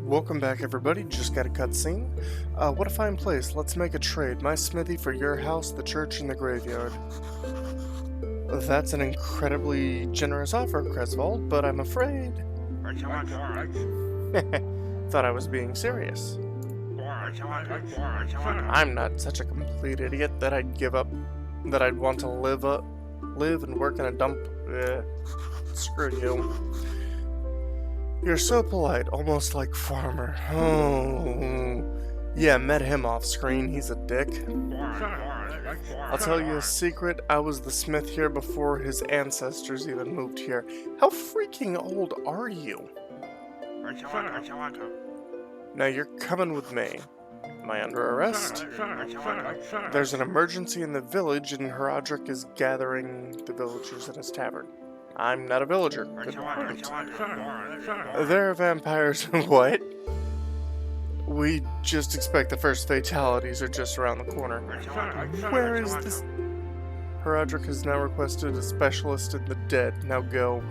Welcome back, everybody. Just got a cutscene. What a fine place. Let's make a trade. My smithy for your house, the church, and the graveyard. That's an incredibly generous offer, Cresvold, but I'm afraid... Thought I was being serious. I'm not such a complete idiot that I'd give up, that I'd want to live and work in a dump. Screw you. You're so polite, almost like Farmer. Oh, yeah, met him off screen. He's a dick. I'll tell you a secret. I was the smith here before his ancestors even moved here. How freaking old are you? Now you're coming with me. Am I under arrest? There's an emergency in the village, and Herodric is gathering the villagers in his tavern. I'm not a villager. Good point. There are vampires. What? We just expect the first fatalities are just around the corner. Where is this? Herodric has now requested a specialist in the dead. Now go.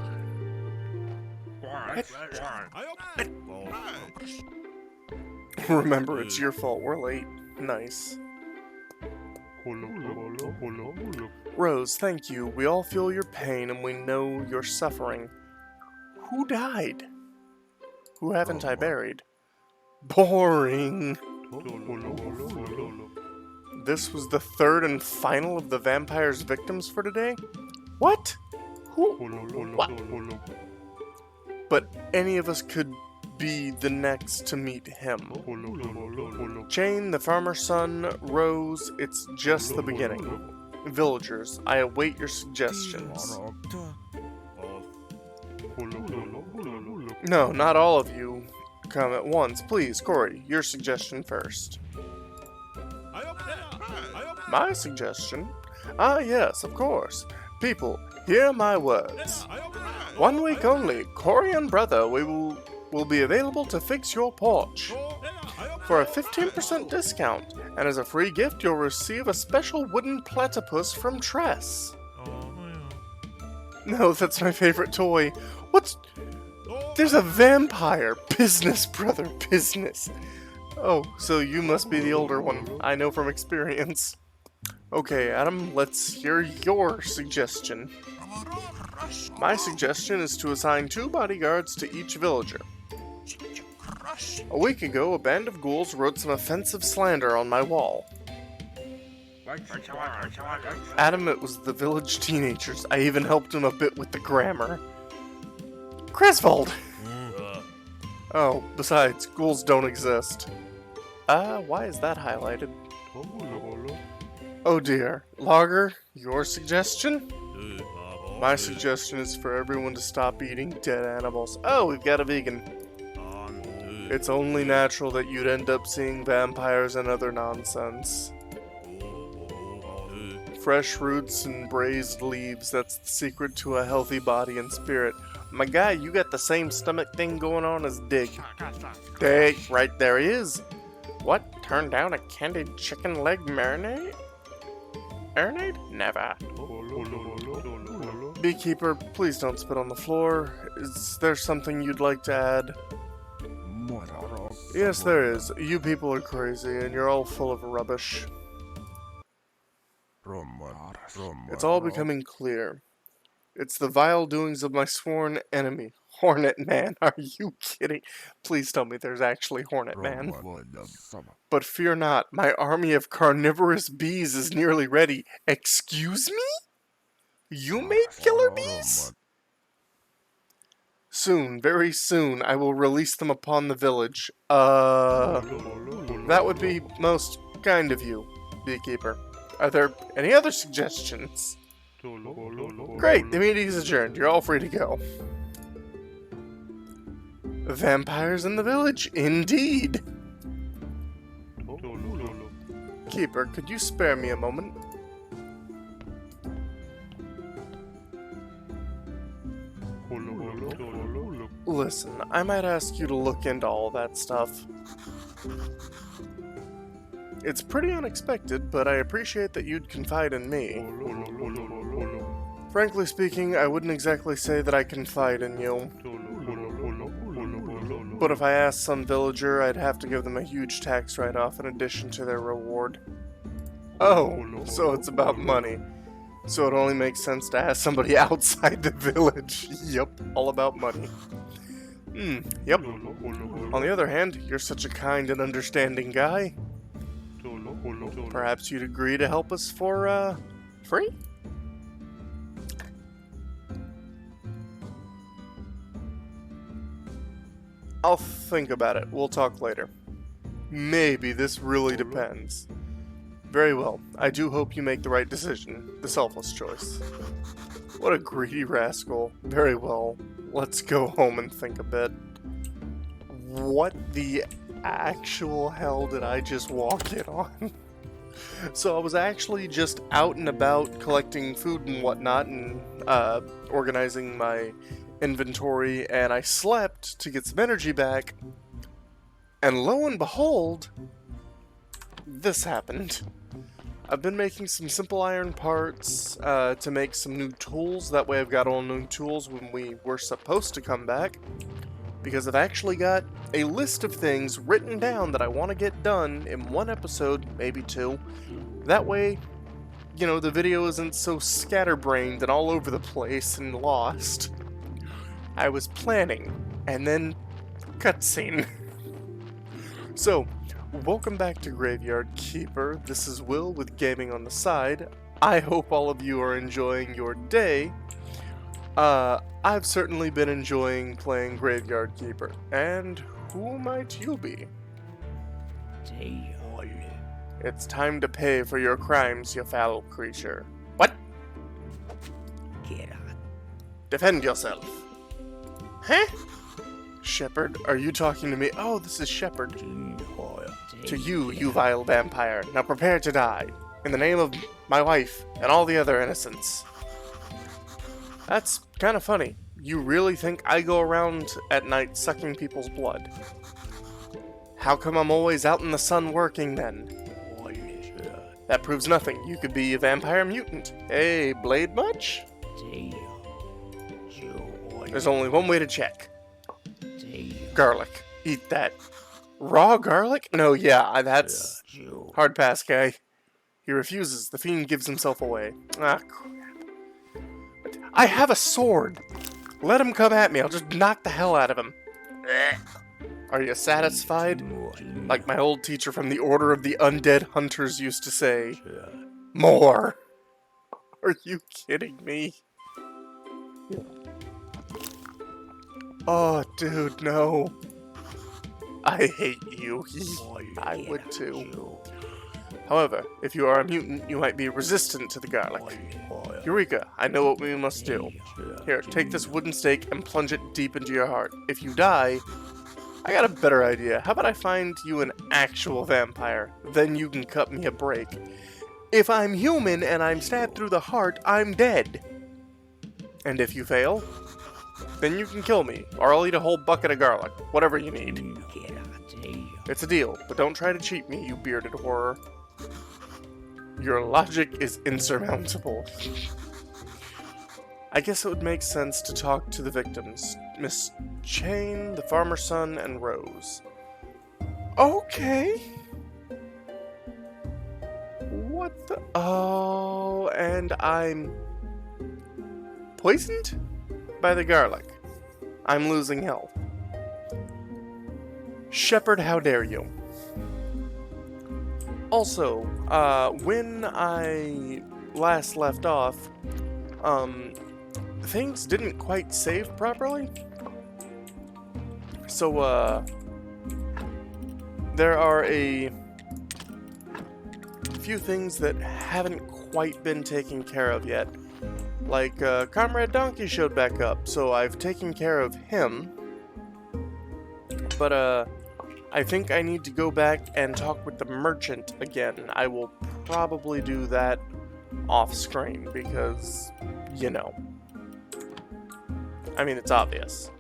Remember, it's your fault. We're late. Nice. Rose, thank you. We all feel your pain and we know you're suffering. Who died? Who haven't I buried? Boring. This was the third and final of the vampire's victims for today? What? Who? What? But any of us could be the next to meet him. Jane, the farmer's son, Rose, it's just the beginning. Villagers, I await your suggestions. No, not all of you come at once. Please, Corey, your suggestion first. My suggestion? Ah, yes, of course. People, hear my words. 1 week only, Corey and brother, we will be available to fix your porch. For a 15% discount, and as a free gift, you'll receive a special wooden platypus from Tress. No, that's my favorite toy. There's a vampire! Business, brother, business. Oh, so you must be the older one. I know from experience. Okay, Adam, let's hear your suggestion. My suggestion is to assign 2 bodyguards to each villager. A week ago, a band of ghouls wrote some offensive slander on my wall. Adam, it was the village teenagers. I even helped him a bit with the grammar. Cresvold! Oh, besides, ghouls don't exist. Why is that highlighted? Oh dear. Logger, your suggestion? My suggestion is for everyone to stop eating dead animals. Oh, we've got a vegan. It's only natural that you'd end up seeing vampires and other nonsense. Fresh roots and braised leaves, that's the secret to a healthy body and spirit. My guy, you got the same stomach thing going on as Dig. Dig, right there he is. What? Turn down a candied chicken leg marinade? Marinade? Never. Beekeeper, please don't spit on the floor. Is there something you'd like to add? Yes, there is. You people are crazy, and you're all full of rubbish. It's all becoming clear. It's the vile doings of my sworn enemy, Hornet Man. Are you kidding? Please tell me there's actually Hornet Man. But fear not, my army of carnivorous bees is nearly ready. Excuse me? You made killer bees? Soon, very soon, I will release them upon the village. That would be most kind of you, Beekeeper. Are there any other suggestions? Great, the meeting is adjourned. You're all free to go. Vampires in the village, indeed. Keeper, could you spare me a moment? Listen, I might ask you to look into all that stuff. It's pretty unexpected, but I appreciate that you'd confide in me. Frankly speaking, I wouldn't exactly say that I confide in you. But if I asked some villager, I'd have to give them a huge tax write-off in addition to their reward. Oh, so it's about money. So it only makes sense to ask somebody outside the village. Yep, all about money. Yep. On the other hand, you're such a kind and understanding guy. Perhaps you'd agree to help us for, free? I'll think about it. We'll talk later. Maybe. This really depends. Very well. I do hope you make the right decision. The selfless choice. What a greedy rascal. Very well. Let's go home and think a bit. What the actual hell did I just walk in on? So I was actually just out and about collecting food and whatnot and organizing my inventory, and I slept to get some energy back, and lo and behold, this happened. I've been making some simple iron parts to make some new tools. That way I've got all new tools when we were supposed to come back, because I've actually got a list of things written down that I want to get done in one episode, maybe two. That way, you know, the video isn't so scatterbrained and all over the place and lost. I was planning, and then cutscene. So, welcome back to Graveyard Keeper. This is Will with Gaming on the Side. I hope all of you are enjoying your day. I've certainly been enjoying playing Graveyard Keeper. And who might you be? It's time to pay for your crimes, you foul creature. What? Defend yourself. Huh? Shepherd, are you talking to me? Oh, this is Shepherd. To you, you vile vampire. Now prepare to die. In the name of my wife and all the other innocents. That's kind of funny. You really think I go around at night sucking people's blood? How come I'm always out in the sun working then? That proves nothing. You could be a vampire mutant. Hey, Blade much? There's only one way to check. Garlic. Eat that. Raw garlic? No, yeah, that's... Hard pass, guy. He refuses. The fiend gives himself away. Ah, crap. I have a sword! Let him come at me. I'll just knock the hell out of him. Are you satisfied? Like my old teacher from the Order of the Undead Hunters used to say. More! Are you kidding me? Oh, dude, no. I hate you. I would too. However, if you are a mutant, you might be resistant to the garlic. Eureka, I know what we must do. Here, take this wooden stake and plunge it deep into your heart. If you die, I got a better idea. How about I find you an actual vampire? Then you can cut me a break. If I'm human and I'm stabbed through the heart, I'm dead. And if you fail, then you can kill me, or I'll eat a whole bucket of garlic. Whatever you need. It's a deal, but don't try to cheat me, you bearded horror. Your logic is insurmountable. I guess it would make sense to talk to the victims. Miss Chain, the farmer's son, and Rose. Okay. What the... Oh, and I'm... poisoned? By the garlic. I'm losing health. Shepherd, how dare you? Also, when I last left off, things didn't quite save properly. So, there are a few things that haven't quite been taken care of yet. Like, Comrade Donkey showed back up, so I've taken care of him. But, I think I need to go back and talk with the merchant again. I will probably do that off-screen, because, you know. I mean, it's obvious.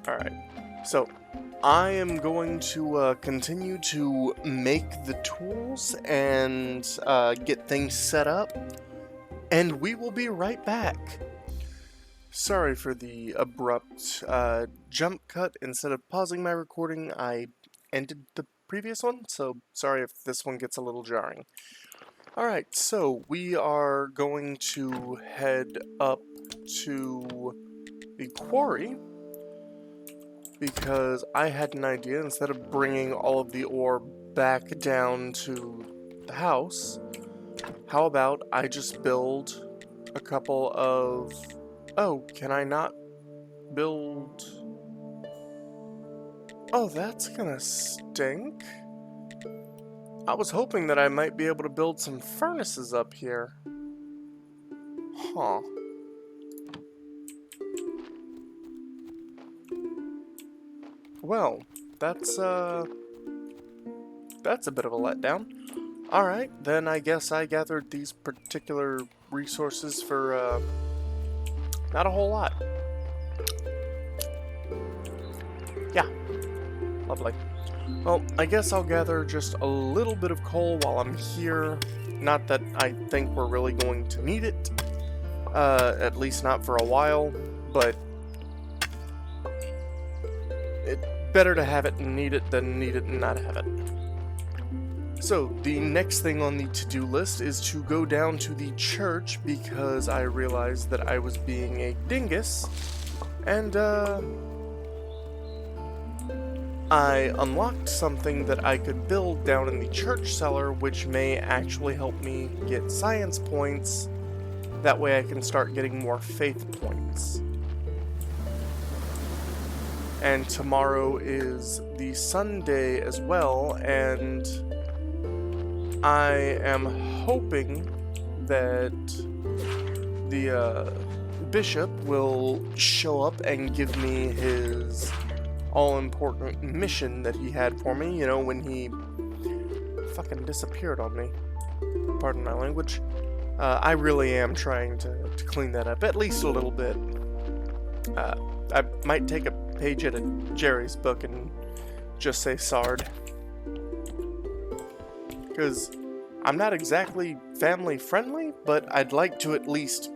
Alright, so I am going to continue to make the tools and get things set up. and we will be right back. Sorry for the abrupt jump cut. Instead of pausing my recording, I ended the previous one, so sorry if this one gets a little jarring. Alright, so we are going to head up to the quarry, because I had an idea. Instead of bringing all of the ore back down to the house, how about I just build a couple of... Oh, can I not build... Oh, that's gonna stink. I was hoping that I might be able to build some furnaces up here. Huh. Well, that's a bit of a letdown. Alright, then I guess I gathered these particular resources for, not a whole lot. Yeah. Lovely. Well, I guess I'll gather just a little bit of coal while I'm here. Not that I think we're really going to need it. At least not for a while, but it's better to have it and need it than need it and not have it. So, the next thing on the to-do list is to go down to the church, because I realized that I was being a dingus, and I unlocked something that I could build down in the church cellar, which may actually help me get science points. That way I can start getting more faith points. And tomorrow is the Sunday as well, and I am hoping that the bishop will show up and give me his all-important mission that he had for me, you know, when he fucking disappeared on me. Pardon my language. I really am trying to clean that up, at least a little bit. I might take a page out of Jerry's book and just say Sard. Because I'm not exactly family friendly, but I'd like to at least,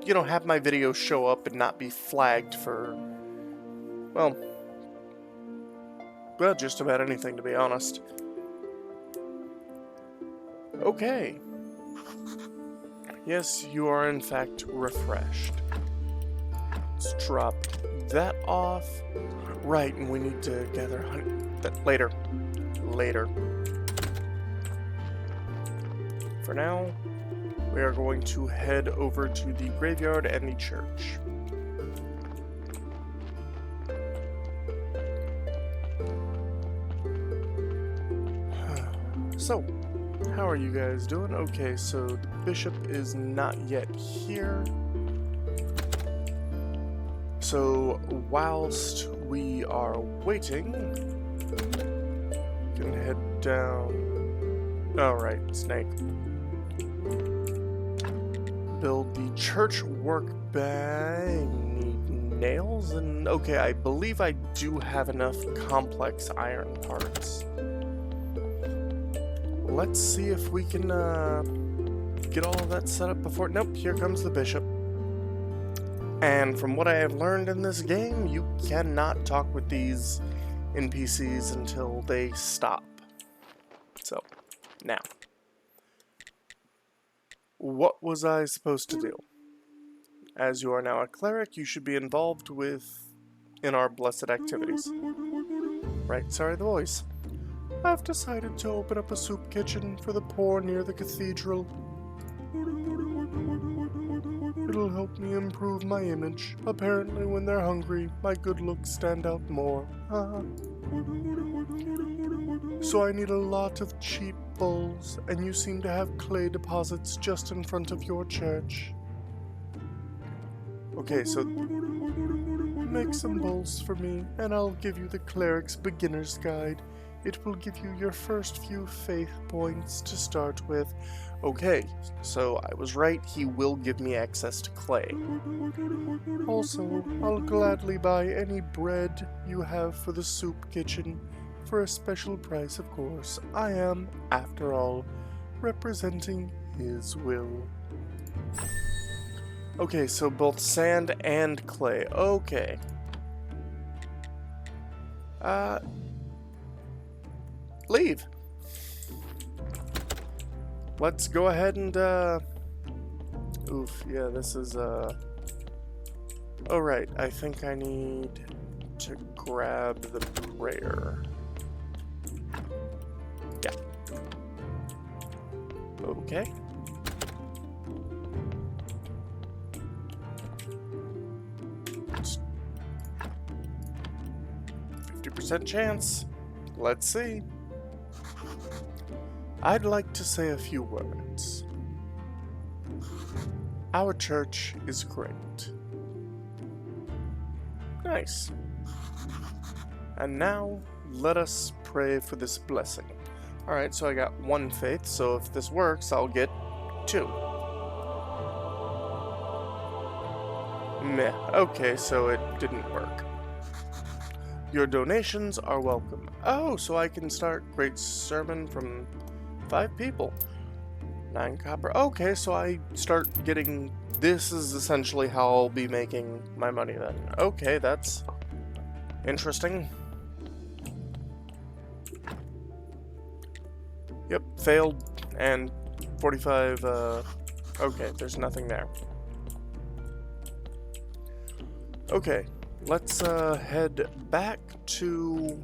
you know, have my videos show up and not be flagged for, well, just about anything, to be honest. Okay. Yes, you are in fact refreshed. Let's drop that off. Right, and we need to gather honey. Later. Later. For now, we are going to head over to the graveyard and the church. So, how are you guys doing? Okay, so the bishop is not yet here. So, whilst we are waiting, we can head down. Alright, Snake. Build the church workbench. Need nails and... Okay, I believe I do have enough complex iron parts. Let's see if we can get all of that set up before... Nope, here comes the bishop. And from what I have learned in this game, you cannot talk with these NPCs until they stop. So, now. What was I supposed to do? As you are now a cleric, you should be involved in our blessed activities. Right, sorry the voice. I've decided to open up a soup kitchen for the poor near the cathedral. It'll help me improve my image. Apparently when they're hungry, my good looks stand out more. So I need a lot of cheap bowls, and you seem to have clay deposits just in front of your church. Okay, so make some bowls for me, and I'll give you the Cleric's Beginner's Guide. It will give you your first few faith points to start with. Okay, so I was right, he will give me access to clay. Also, I'll gladly buy any bread you have for the soup kitchen, for a special price, of course. I am, after all, representing his will. Okay, so both sand and clay. Okay. Leave. Let's go ahead and, oof, yeah, this is, oh, right, I think I need to grab the prayer. Yeah. Okay. It's 50% chance. Let's see. I'd like to say a few words. Our church is great. Nice. And now, let us pray for this blessing. Alright, so I got 1 faith, so if this works, I'll get 2. Meh. Okay, so it didn't work. Your donations are welcome. Oh, so I can start great sermon from 5 people. 9 copper. Okay, so I start getting... This is essentially how I'll be making my money then. Okay, that's interesting. Yep, failed, and 45, okay, there's nothing there. Okay, let's, head back to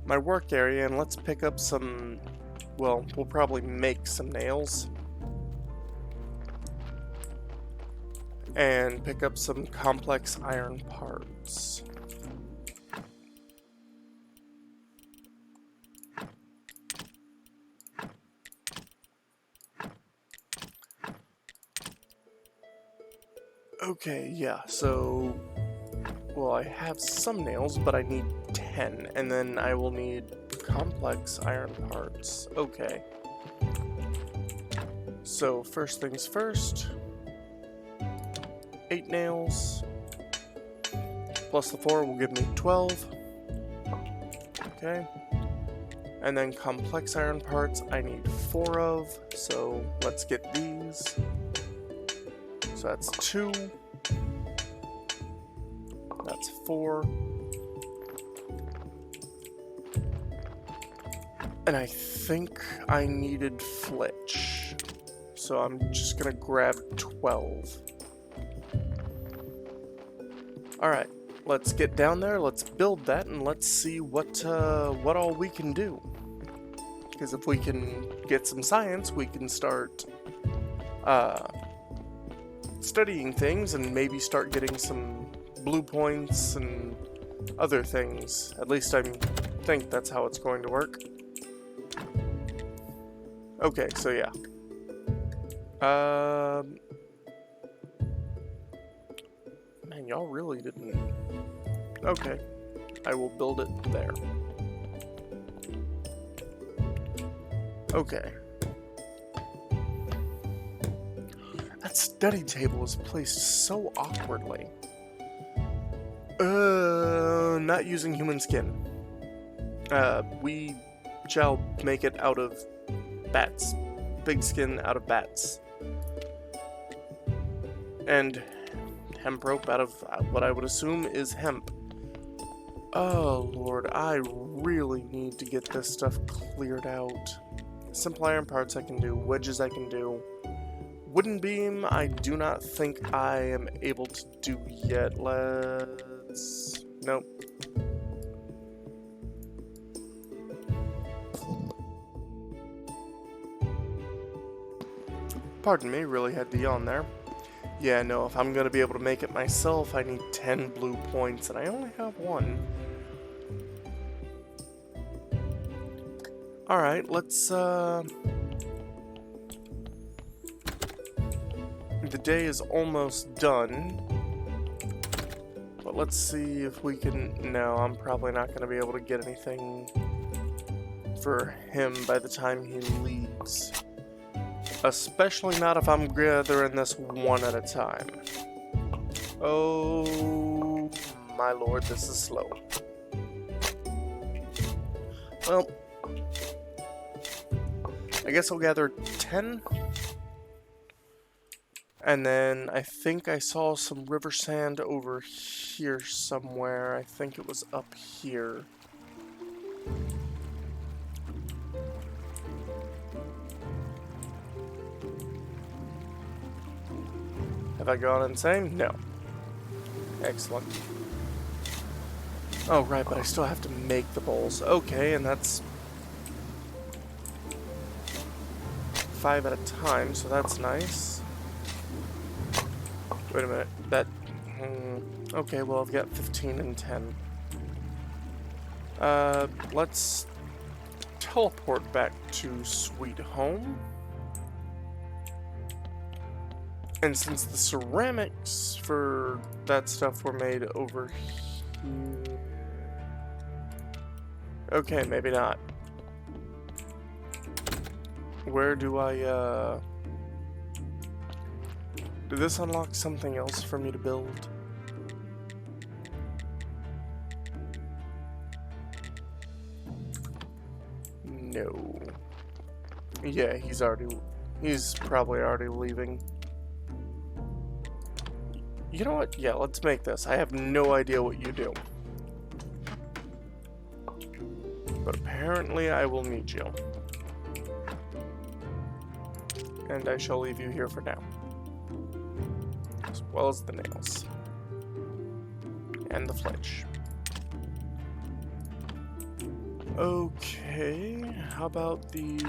my work area, and let's pick up some, well, we'll probably make some nails. And pick up some complex iron parts. Okay, yeah, so... Well, I have some nails, but I need 10, and then I will need complex iron parts. Okay. So, first things first... 8 nails, plus the 4 will give me 12. Okay. And then complex iron parts I need 4 of, so let's get these. So that's 2. That's 4. And I think I needed flitch. So I'm just gonna grab 12. Alright, let's get down there, let's build that, and let's see what all we can do. Because if we can get some science, we can start studying things and maybe start getting some blue points and other things. At least I think that's how it's going to work. Okay, so yeah. Man, y'all really didn't... Okay. I will build it there. Okay. That study table is placed so awkwardly. Not using human skin. We shall make it out of bats. Big skin out of bats. And hemp rope out of what I would assume is hemp. Oh lord, I really need to get this stuff cleared out. Simple iron parts I can do, wedges I can do. Wooden beam I do not think I am able to do yet. Let's... Nope. Pardon me, really had to yawn there. Yeah, no, if I'm gonna be able to make it myself, I need 10 blue points, and I only have 1. Alright, let's, The day is almost done. But let's see if we can... No, I'm probably not gonna be able to get anything for him by the time he leaves. Especially not if I'm gathering this one at a time. Oh my lord, this is slow. Well, I guess I'll gather 10. And then I think I saw some river sand over here somewhere. I think it was up here. Have I gone insane? No. Excellent. Oh, right, but I still have to make the bowls. Okay, and that's 5 at a time, so that's nice. Wait a minute. That... okay, well, I've got 15 and 10. Let's teleport back to Sweet Home. And since the ceramics for that stuff were made over here... Okay, maybe not. Where do I, Did this unlock something else for me to build? No. Yeah, he's probably already leaving. You know what? Yeah, let's make this. I have no idea what you do. But apparently I will need you. And I shall leave you here for now. As well as the nails. And the flinch. Okay, how about the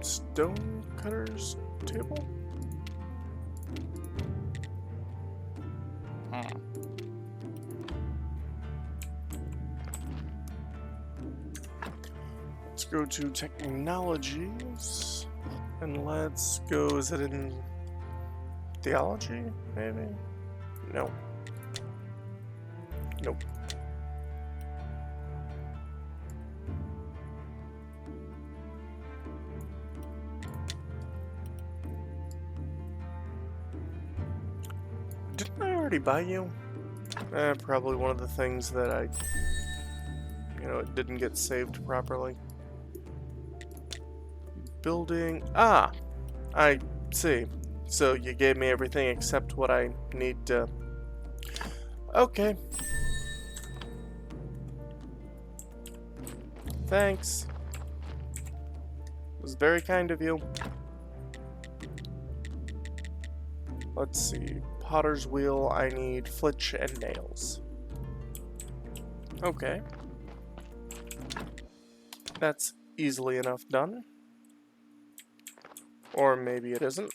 stone cutter's table? Let's go to technologies, and let's go, is it in theology, maybe? No. Nope. Didn't I already buy you? Probably one of the things that it didn't get saved properly. Building... Ah! I see. So you gave me everything except what I need to... Okay. Thanks. It was very kind of you. Let's see. Potter's wheel, I need flitch and nails. Okay. That's easily enough done. Or maybe it isn't.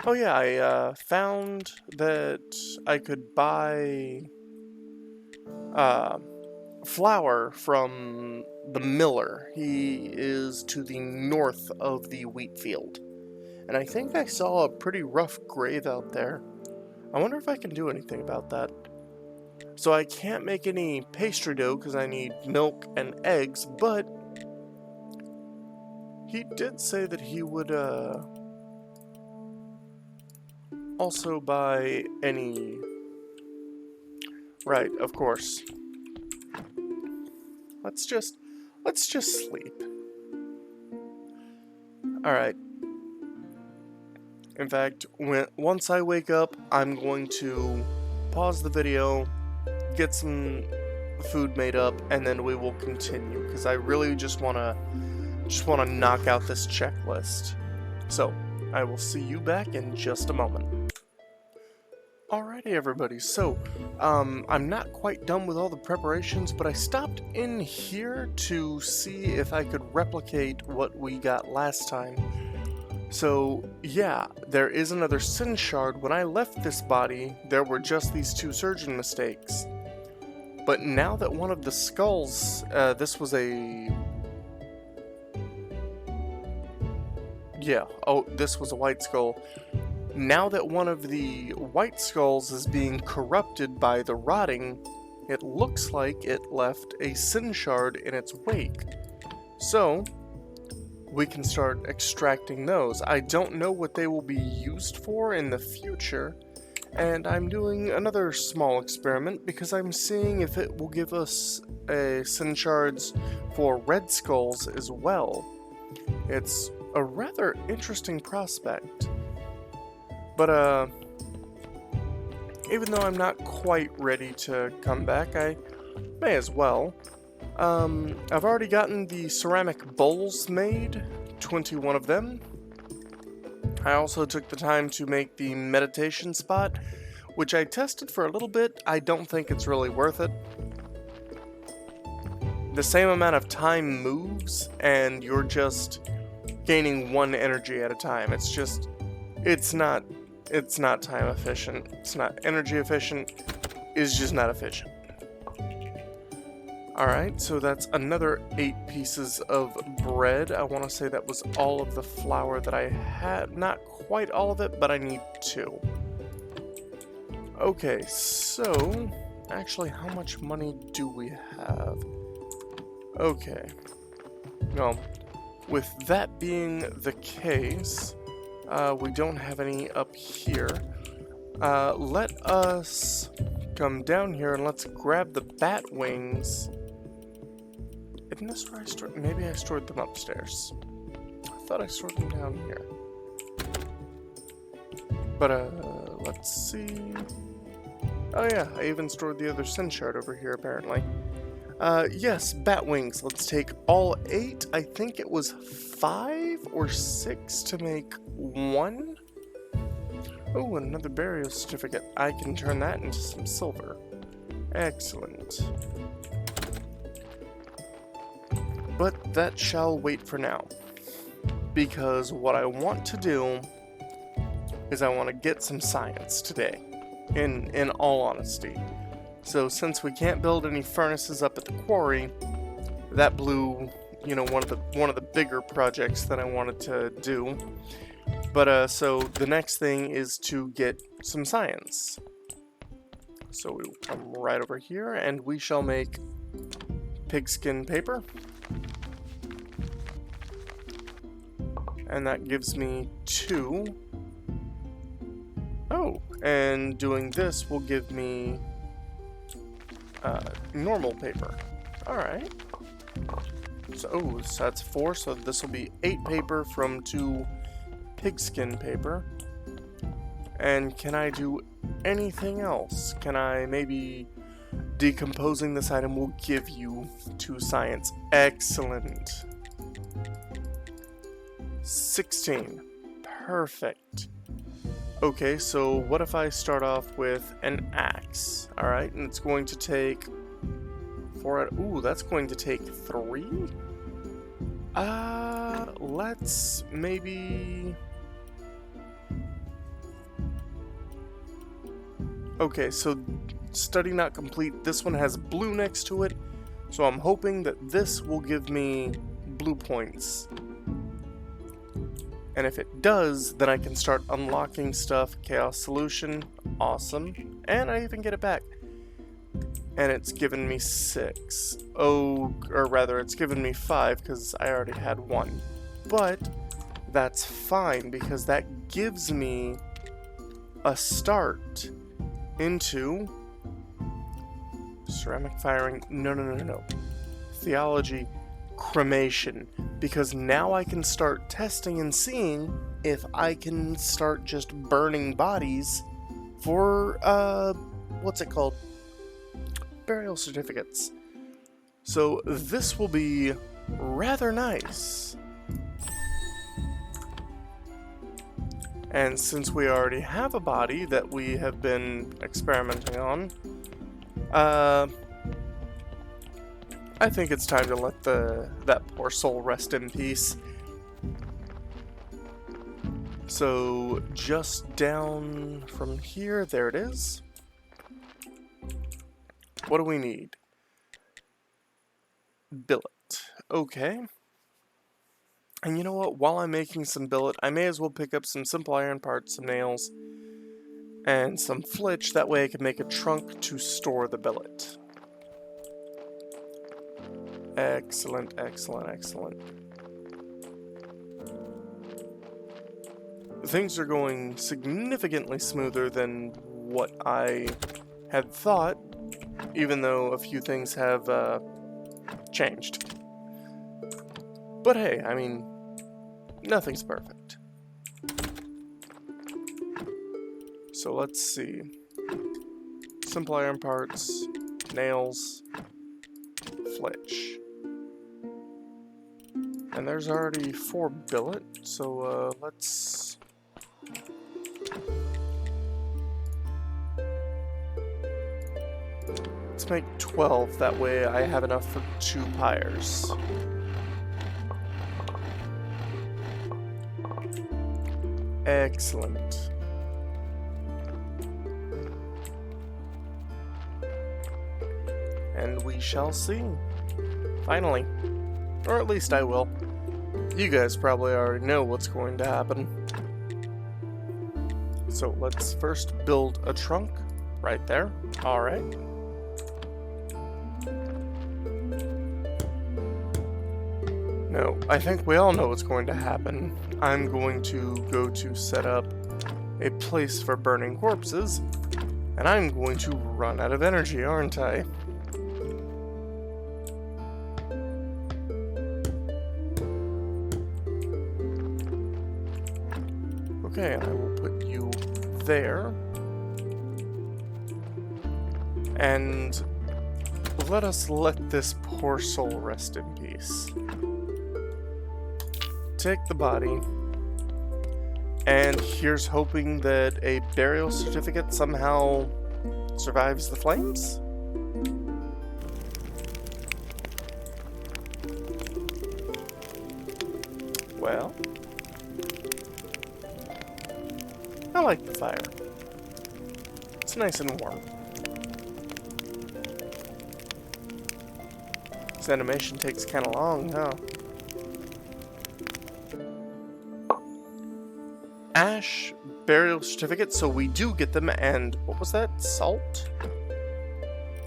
Oh yeah, I found that I could buy flour from the miller. He is to the north of the wheat field. And I think I saw a pretty rough grave out there. I wonder if I can do anything about that. So I can't make any pastry dough because I need milk and eggs, but he did say that he would also buy any... Right, of course. Let's just sleep. Alright. In fact, once I wake up, I'm going to pause the video, get some food made up, and then we will continue, because I really just want to knock out this checklist. So, I will see you back in just a moment. Alrighty everybody, so, I'm not quite done with all the preparations, but I stopped in here to see if I could replicate what we got last time. So, yeah, there is another sin shard. When I left this body, there were just these 2 surgeon mistakes. But now that one of the skulls, this was a... Yeah, oh, this was a white skull. Now that one of the white skulls is being corrupted by the rotting, it looks like it left a sin shard in its wake. So, we can start extracting those. I don't know what they will be used for in the future, and I'm doing another small experiment because I'm seeing if it will give us sin shards for red skulls as well. It's a rather interesting prospect. But, even though I'm not quite ready to come back, I may as well. I've already gotten the ceramic bowls made, 21 of them. I also took the time to make the meditation spot, which I tested for a little bit. I don't think it's really worth it. The same amount of time moves, and you're just gaining one energy at a time. It's not time efficient. It's not energy efficient. It's just not efficient. Alright, so that's another 8 pieces of bread. I want to say that was all of the flour that I had. Not quite all of it, but I need 2. Okay, so actually, how much money do we have? Okay. No, with that being the case, we don't have any up here. Let us come down here and let's grab the bat wings. Isn't this where I stored? Maybe I stored them upstairs. I thought I stored them down here. But, let's see. Oh yeah, I even stored the other sin shard over here, apparently. Yes, bat wings. Let's take all 8. I think it was 5 or 6 to make 1. Oh, another burial certificate. I can turn that into some silver. Excellent. But that shall wait for now. Because what I want to do is I want to get some science today. In all honesty. So since we can't build any furnaces up at the quarry, that blew, you know, one of the bigger projects that I wanted to do. But so the next thing is to get some science. So we will come right over here and we shall make pigskin paper. And that gives me 2. Oh, and doing this will give me normal paper. Alright. So that's 4, so this will be 8 paper from 2 pigskin paper. And can I do anything else? Can I maybe decomposing this item will give you 2 science? Excellent. 16. Perfect. Okay, so what if I start off with an axe? Alright, and it's going to take 4 out. Ooh, that's going to take 3? Let's maybe. Okay, so study not complete. This one has blue next to it, so I'm hoping that this will give me blue points. And if it does, then I can start unlocking stuff. Chaos solution, awesome. And I even get it back. And it's given me 6. Oh, or rather, it's given me 5 because I already had 1. But that's fine because that gives me a start into ceramic firing. No. Theology. Cremation, because now I can start testing and seeing if I can start just burning bodies for what's it called? Burial certificates. So this will be rather nice. And since we already have a body that we have been experimenting on, I think it's time to let that poor soul rest in peace. So just down from here, there it is. What do we need? Billet. Okay. And you know what? While I'm making some billet, I may as well pick up some simple iron parts, some nails, and some flitch. That way I can make a trunk to store the billet. Excellent. Things are going significantly smoother than what I had thought, even though a few things have changed. But hey, I mean, nothing's perfect. So let's see. Simple iron parts, nails, flitch. And there's already 4 billet, so let's make 12, that way I have enough for 2 pyres. Excellent. And we shall see. Finally. Or at least I will. You guys probably already know what's going to happen. So let's first build a trunk right there. Alright. No, I think we all know what's going to happen. I'm going to go to set up a place for burning corpses, and I'm going to run out of energy, aren't I? Okay, and I will put you there. And let us let this poor soul rest in peace. Take the body, and here's hoping that a burial certificate somehow survives the flames? Well, I like the fire. It's nice and warm. This animation takes kind of long, huh? Ash burial certificate, so we do get them, and what was that? Salt?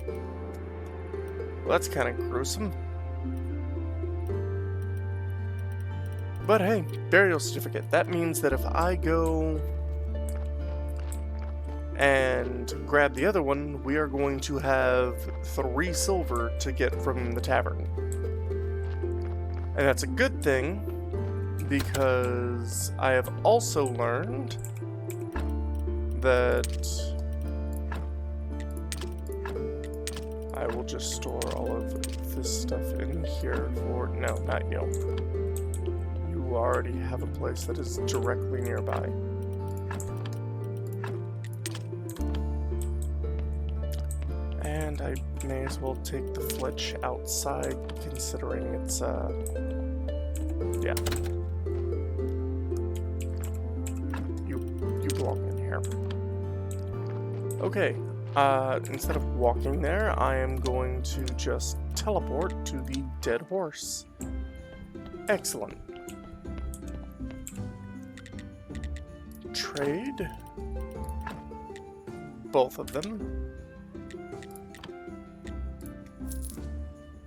Well, that's kind of gruesome. But hey, burial certificate. That means that if I go and grab the other one, we are going to have 3 silver to get from the tavern. And that's a good thing, because I have also learned that I will just store all of this stuff in here for... No, not you. You already have a place that is directly nearby. And I may as well take the flitch outside, considering it's, yeah. You belong in here. Okay, instead of walking there, I am going to just teleport to the dead horse. Excellent. Trade. Both of them.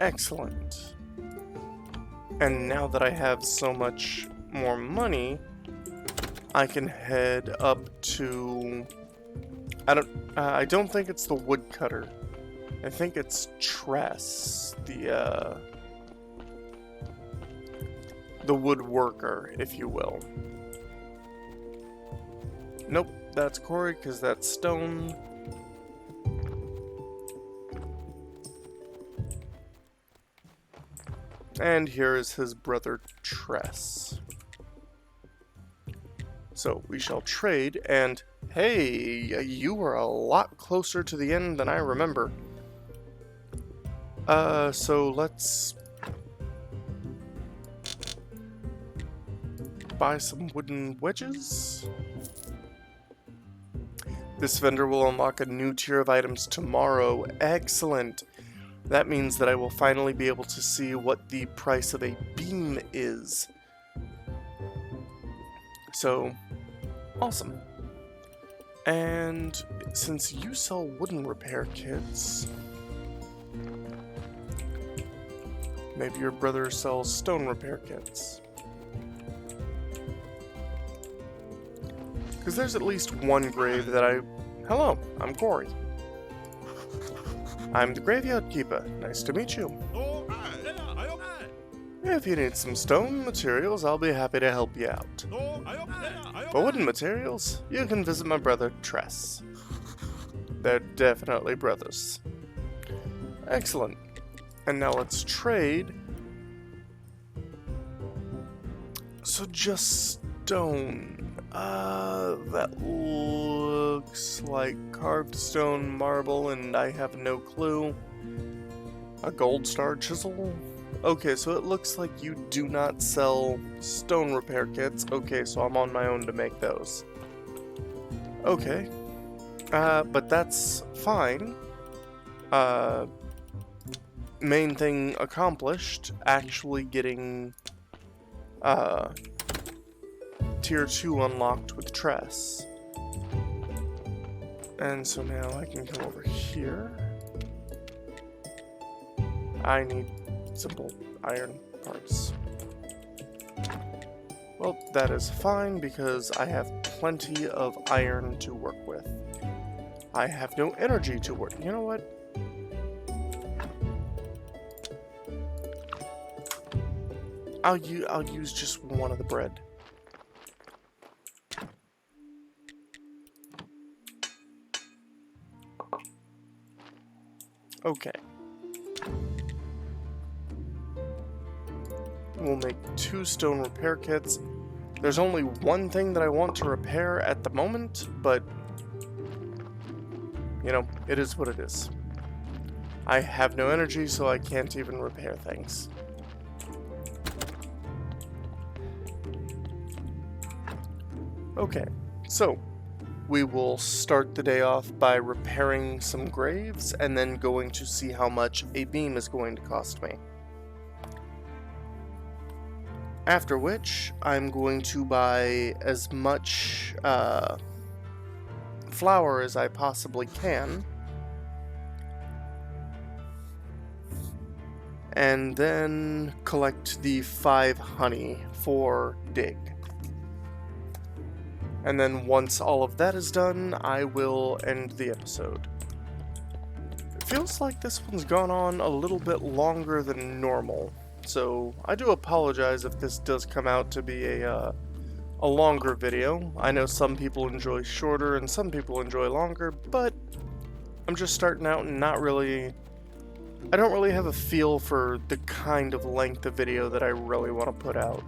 Excellent. And now that I have so much more money, I can head up to... I don't think it's the woodcutter. I think it's Tress, the woodworker, if you will. Nope, that's Corey, because that's stone. And here is his brother, Tress. So, we shall trade, and hey, you were a lot closer to the end than I remember. So let's buy some wooden wedges. This vendor will unlock a new tier of items tomorrow. Excellent! That means that I will finally be able to see what the price of a beam is. So, awesome. And since you sell wooden repair kits, maybe your brother sells stone repair kits. Because there's at least one grave that I... Hello, I'm Corey. I'm the graveyard keeper. Nice to meet you. If you need some stone materials, I'll be happy to help you out. For wooden materials, you can visit my brother Tress. They're definitely brothers. Excellent. And now let's trade. So just stone. That looks like carved stone, marble, and I have no clue. A gold star chisel? Okay, so it looks like you do not sell stone repair kits. Okay, so I'm on my own to make those. Okay. But that's fine. Main thing accomplished, actually getting, Tier 2 unlocked with Tress. And so now I can come over here. I need simple iron parts. Well, that is fine because I have plenty of iron to work with. I have no energy to work. You know what? I'll use just one of the bread. Okay. We'll make 2 stone repair kits. There's only one thing that I want to repair at the moment, but you know, it is what it is. I have no energy, so I can't even repair things. Okay, so we will start the day off by repairing some graves and then going to see how much a beam is going to cost me. After which, I'm going to buy as much flour as I possibly can. And then collect the 5 honey for dig. And then once all of that is done, I will end the episode. It feels like this one's gone on a little bit longer than normal. So I do apologize if this does come out to be a longer video. I know some people enjoy shorter and some people enjoy longer, but I'm just starting out and I don't really have a feel for the kind of length of video that I really want to put out.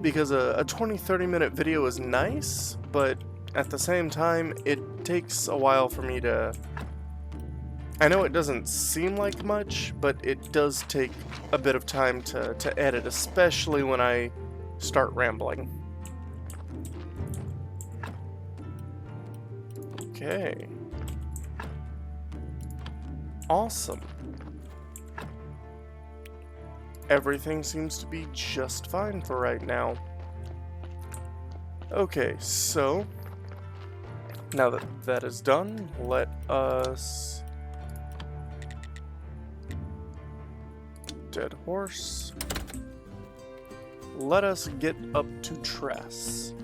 Because a 20-30 minute video is nice, but at the same time, it takes a while for me to... I know it doesn't seem like much, but it does take a bit of time to edit, especially when I start rambling. Okay. Awesome. Everything seems to be just fine for right now. Okay, so now that that is done, let us... Dead horse. Let us get up to Tress.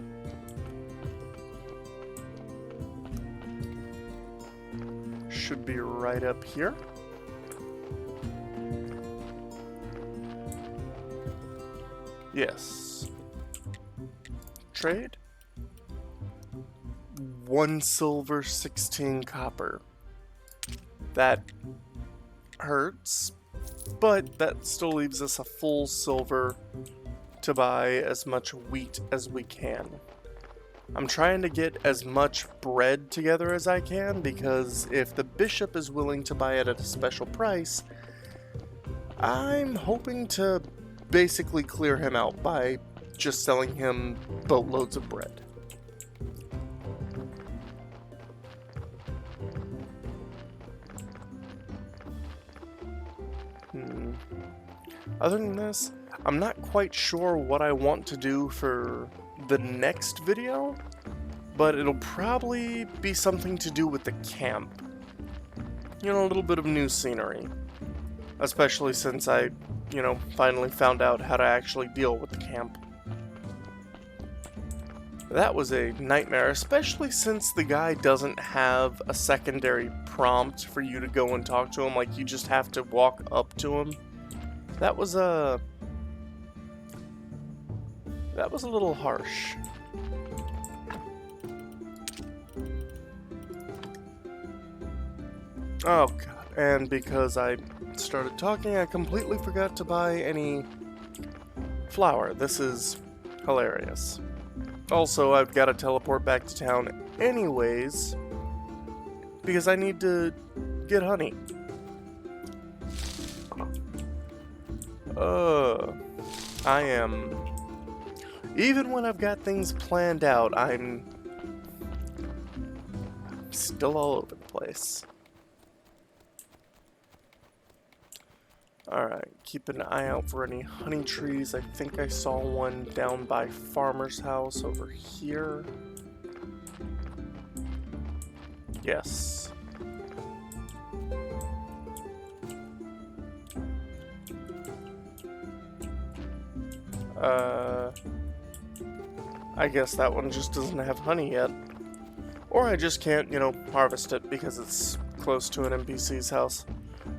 Should be right up here. Yes. Trade. 1 silver, 16 copper. That hurts, but that still leaves us a full silver to buy as much wheat as we can. I'm trying to get as much bread together as I can, because if the bishop is willing to buy it at a special price, I'm hoping to basically clear him out by just selling him boatloads of bread. Other than this, I'm not quite sure what I want to do for the next video, but it'll probably be something to do with the camp. You know, a little bit of new scenery. Especially since I, finally found out how to actually deal with the camp. That was a nightmare, especially since the guy doesn't have a secondary prompt for you to go and talk to him, like you just have to walk up to him. That was a little harsh. Oh god, and because I started talking, I completely forgot to buy any flour. This is hilarious. Also, I've got to teleport back to town anyways, because I need to get honey. I am... Even when I've got things planned out, I'm still all over the place. Alright, keep an eye out for any honey trees. I think I saw one down by Farmer's house over here. Yes. I guess that one just doesn't have honey yet. Or I just can't, harvest it because it's close to an NPC's house.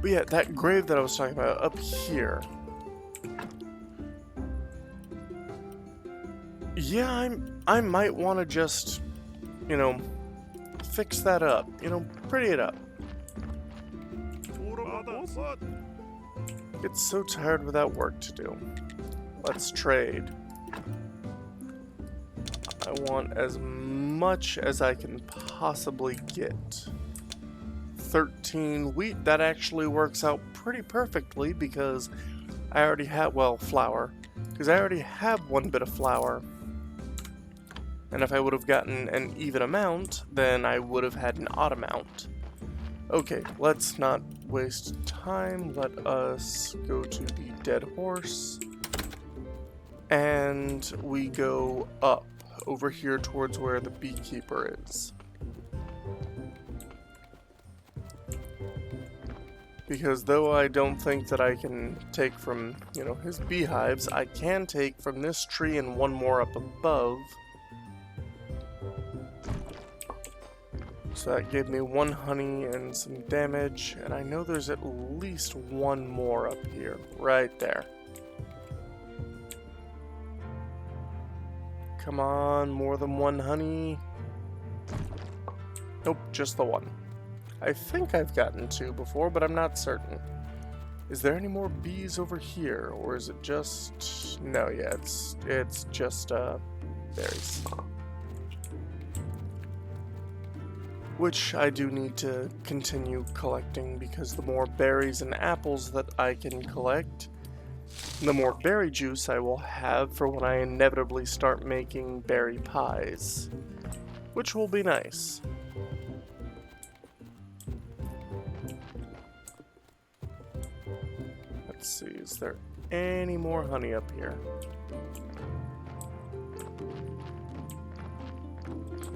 But yeah, that grave that I was talking about up here. Yeah, I might want to just, fix that up. Pretty it up. Get so tired without work to do. Let's trade. I want as much as I can possibly get. 13 wheat, that actually works out pretty perfectly because I already have, flour. Because I already have one bit of flour. And if I would have gotten an even amount, then I would have had an odd amount. Okay, let's not waste time. Let us go to the dead horse. And we go up over here towards where the beekeeper is. Because though I don't think that I can take from, his beehives, I can take from this tree and one more up above. So that gave me 1 honey and some damage, and I know there's at least one more up here, right there. Come on, more than 1 honey. Nope, just the 1. I think I've gotten 2 before, but I'm not certain. Is there any more bees over here, or is it just... No, yeah, it's just, berries. Which I do need to continue collecting, because the more berries and apples that I can collect, the more berry juice I will have for when I inevitably start making berry pies. Which will be nice. Let's see, is there any more honey up here?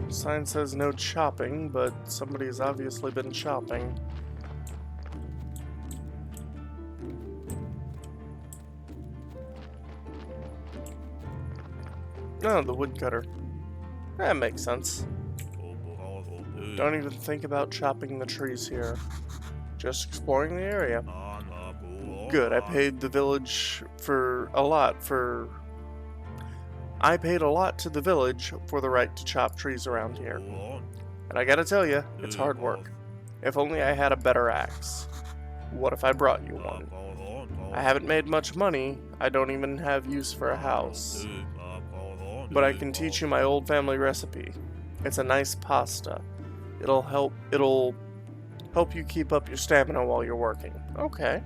Sign says no chopping, but somebody's obviously been chopping. Oh, the woodcutter. That makes sense. Don't even think about chopping the trees here. Just exploring the area. Good, I paid the village I paid a lot to the village for the right to chop trees around here. And I gotta tell you, it's hard work. If only I had a better axe. What if I brought you one? I haven't made much money, I don't even have use for a house. But I can teach you my old family recipe. It's a nice pasta. It'll help you keep up your stamina while you're working. Okay.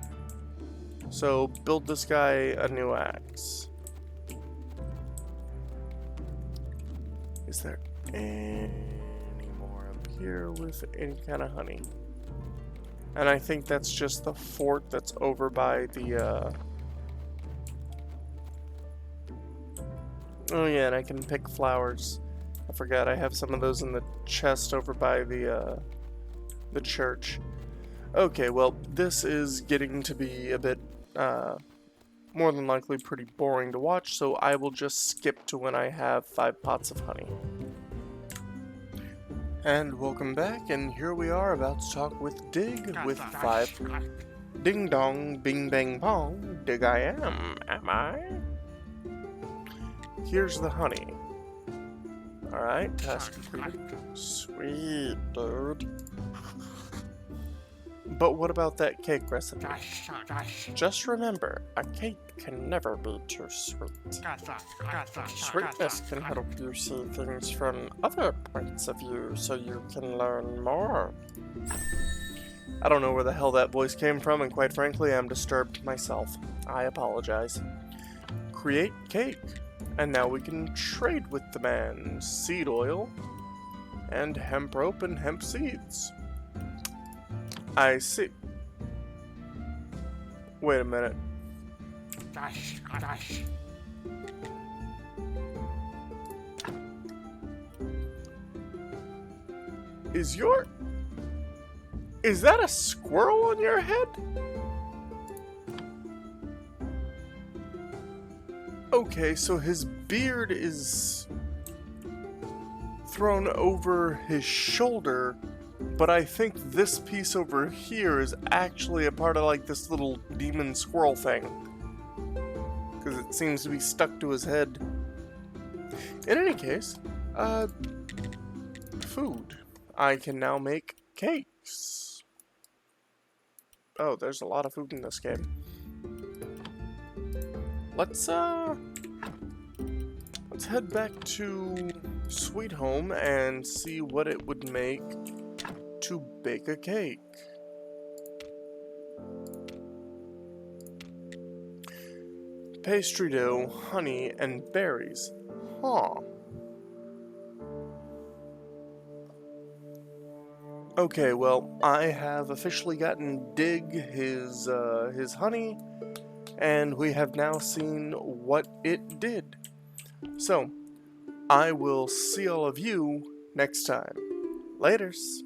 So, build this guy a new axe. Is there any more up here with any kind of honey? And I think that's just the fort that's over by the, Oh yeah, and I can pick flowers. I forgot I have some of those in the chest over by the church. Okay, well, this is getting to be a bit, more than likely pretty boring to watch, so I will just skip to when I have 5 pots of honey. And welcome back, and here we are about to talk with Dig with 5. Ding dong, bing bang pong, Dig I am I? Here's the honey. Alright, task completed. Sweet, dude. But what about that cake recipe? Just remember, a cake can never be too sweet. Sweetness can help you see things from other points of view so you can learn more. I don't know where the hell that voice came from, and quite frankly, I'm disturbed myself. I apologize. Create cake. And now we can trade with the man. Seed oil and hemp rope and hemp seeds. I see. Wait a minute. Is that a squirrel on your head? Okay, so his beard is thrown over his shoulder, but I think this piece over here is actually a part of like this little demon squirrel thing, because it seems to be stuck to his head. In any case, food. I can now make cakes. Oh, there's a lot of food in this game. Let's head back to Sweet Home and see what it would make to bake a cake. Pastry dough, honey, and berries. Huh. Okay, well, I have officially gotten Dig his honey, and we have now seen what it did. So, I will see all of you next time. Laters.